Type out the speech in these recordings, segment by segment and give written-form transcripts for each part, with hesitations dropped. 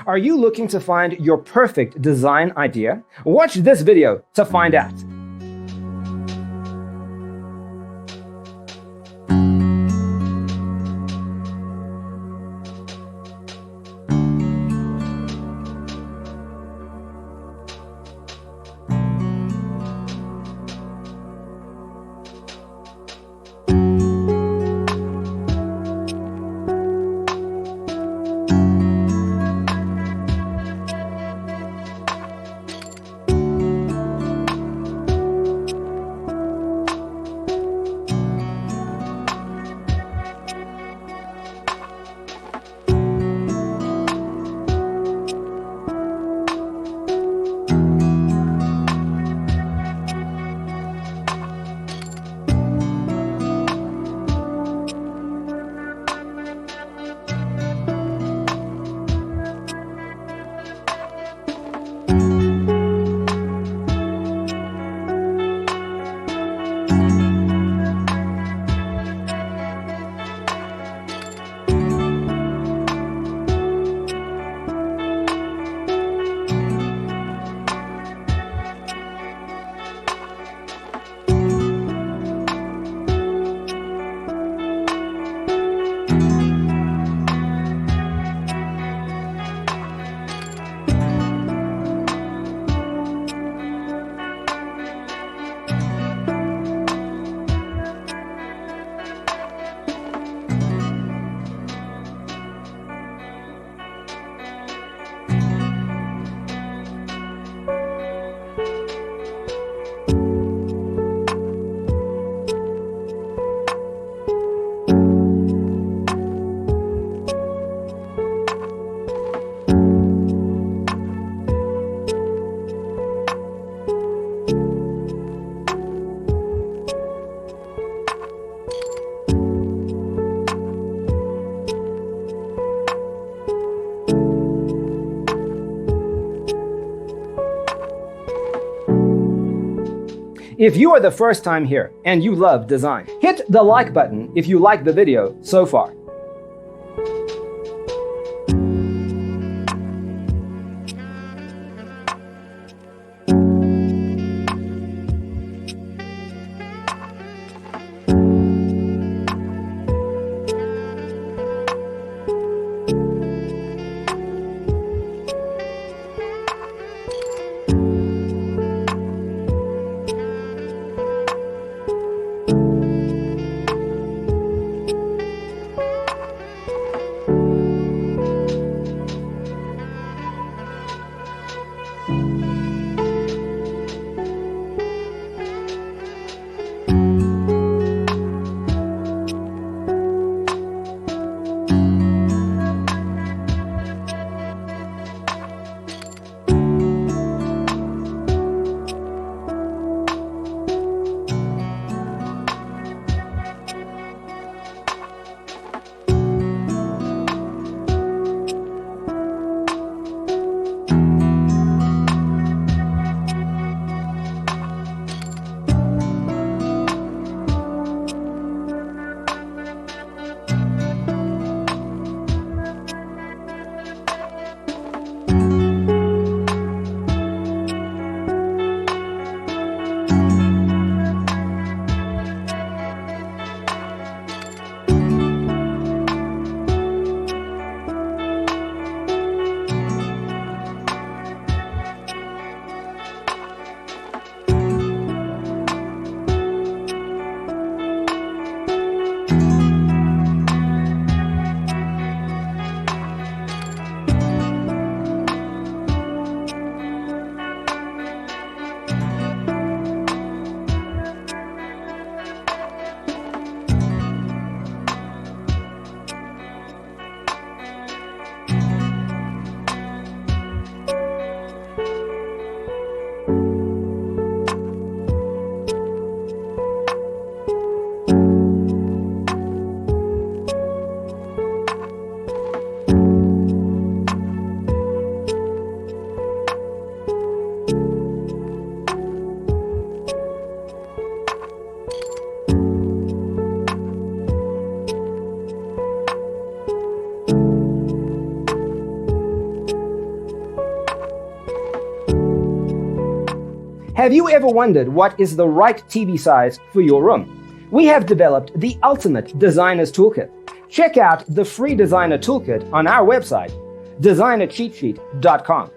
Are you looking to find your perfect design idea? Watch this video to find out. If you are the first time here and you love design, hit the like button if you like the video so far. Have you ever wondered what is the right TV size for your room? We have developed the ultimate designer's toolkit. Check out the free designer toolkit on our website, designercheatsheet.com.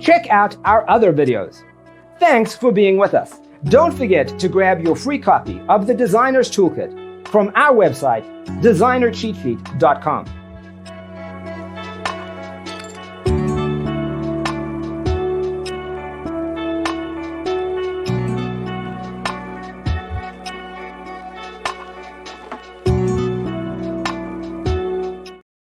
Check out our other videos. Thanks for being with us. Don't forget to grab your free copy of the Designer's Toolkit from our website, designercheatsheet.com.